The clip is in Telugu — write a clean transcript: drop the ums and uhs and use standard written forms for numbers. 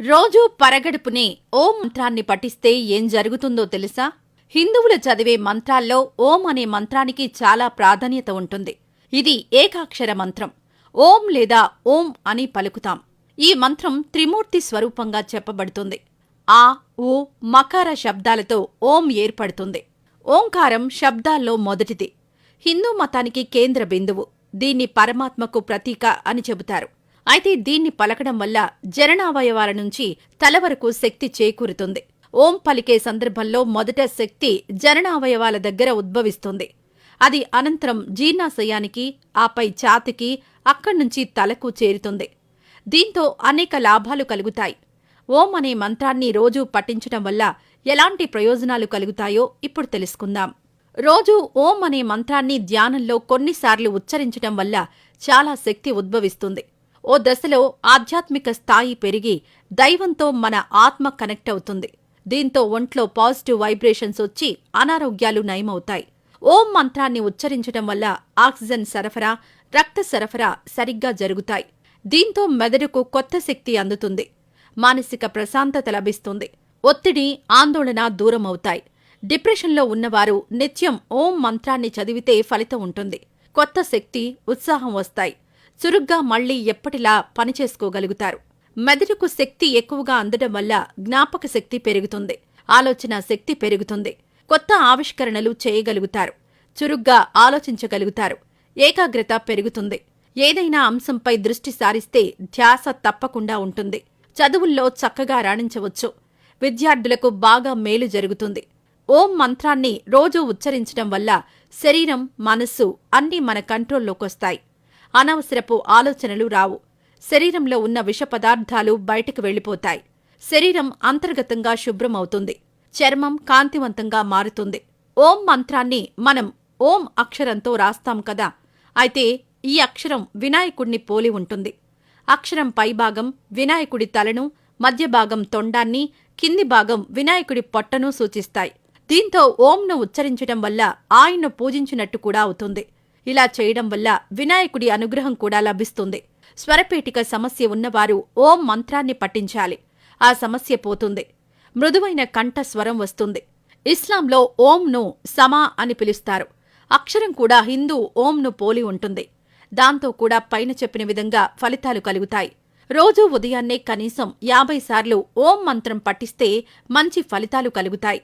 రోజూ పరగడుపునే ఓం మంత్రాన్ని పఠిస్తే ఏం జరుగుతుందో తెలుసా? హిందువులు చదివే మంత్రాల్లో ఓం అనే మంత్రానికి చాలా ప్రాధాన్యత ఉంటుంది. ఇది ఏకాక్షర మంత్రం. ఓం లేదా ఓం అని పలుకుతాం. ఈ మంత్రం త్రిమూర్తి స్వరూపంగా చెప్పబడుతుంది. ఆ, ఊ, మకార శబ్దాలతో ఓం ఏర్పడుతుంది. ఓంకారం శబ్దాల్లో మొదటిది. హిందూ మతానికి కేంద్ర బిందువు. దీన్ని పరమాత్మకు ప్రతీక అని చెబుతారు. అయితే దీన్ని పలకడం వల్ల జననావయవాల నుంచి తల వరకు శక్తి చేకూరుతుంది. ఓం పలికే సందర్భంలో మొదట శక్తి జననావయవాల దగ్గర ఉద్భవిస్తుంది. అది అనంతరం జీర్ణాశయానికి, ఆపై ఛాతీకి, అక్కడ్నుంచి తలకు చేరుతుంది. దీంతో అనేక లాభాలు కలుగుతాయి. ఓం అనే మంత్రాన్ని రోజూ పఠించటం వల్ల ఎలాంటి ప్రయోజనాలు కలుగుతాయో ఇప్పుడు తెలుసుకుందాం. రోజూ ఓం అనే మంత్రాన్ని ధ్యానంలో కొన్నిసార్లు ఉచ్చరించటం వల్ల చాలా శక్తి ఉద్భవిస్తుంది. ఓ దశలో ఆధ్యాత్మిక స్థాయి పెరిగి దైవంతో మన ఆత్మ కనెక్ట్ అవుతుంది. దీంతో ఒంట్లో పాజిటివ్ వైబ్రేషన్స్ వచ్చి అనారోగ్యాలు నయమవుతాయి. ఓం మంత్రాన్ని ఉచ్చరించటం వల్ల ఆక్సిజన్ సరఫరా, రక్త సరఫరా సరిగ్గా జరుగుతాయి. దీంతో మెదడుకు కొత్త శక్తి అందుతుంది. మానసిక ప్రశాంతత లభిస్తుంది. ఒత్తిడి, ఆందోళన దూరమవుతాయి. డిప్రెషన్లో ఉన్నవారు నిత్యం ఓం మంత్రాన్ని చదివితే ఫలితం ఉంటుంది. కొత్త శక్తి, ఉత్సాహం వస్తాయి. చురుగ్గా మళ్లీ ఎప్పటిలా పనిచేసుకోగలుగుతారు. మెదడుకు శక్తి ఎక్కువగా అందడం వల్ల జ్ఞాపక శక్తి పెరుగుతుంది. ఆలోచన శక్తి పెరుగుతుంది. కొత్త ఆవిష్కరణలు చేయగలుగుతారు. చురుగ్గా ఆలోచించగలుగుతారు. ఏకాగ్రత పెరుగుతుంది. ఏదైనా అంశంపై దృష్టి సారిస్తే ధ్యాస తప్పకుండా ఉంటుంది. చదువుల్లో చక్కగా రాణించవచ్చు. విద్యార్థులకు బాగా మేలు జరుగుతుంది. ఓం మంత్రాన్ని రోజూ ఉచ్చరించడం వల్ల శరీరం, మనస్సు అన్నీ మన కంట్రోల్లోకొస్తాయి. అనవసరపు ఆలోచనలు రావు. శరీరంలో ఉన్న విష పదార్థాలు బయటకు వెళ్లిపోతాయి. శరీరం అంతర్గతంగా శుభ్రమవుతుంది. చర్మం కాంతివంతంగా మారుతుంది. ఓం మంత్రాన్ని మనం ఓం అక్షరంతో రాస్తాం కదా. అయితే ఈ అక్షరం వినాయకుడిని పోలి ఉంటుంది. అక్షరం పైభాగం వినాయకుడి తలను, మధ్య భాగం తొండాన్ని, కింది భాగం వినాయకుడి పొట్టను సూచిస్తాయి. దీంతో ఓంను ఉచ్చరించడం వల్ల ఆయన్ను పూజించినట్టు కూడా అవుతుంది. ఇలా చేయడం వల్ల వినాయకుడి అనుగ్రహం కూడా లభిస్తుంది. స్వరపేటిక సమస్య ఉన్నవారు ఓం మంత్రాన్ని పఠించాలి. ఆ సమస్య పోతుంది. మృదువైన కంఠ స్వరం వస్తుంది. ఇస్లాంలో ఓంను సమా అని పిలుస్తారు. అక్షరం కూడా హిందూ ఓంను పోలి ఉంటుంది. దాంతో కూడా పైన చెప్పిన విధంగా ఫలితాలు కలుగుతాయి. రోజూ ఉదయాన్నే కనీసం 50 సార్లు ఓం మంత్రం పఠిస్తే మంచి ఫలితాలు కలుగుతాయి.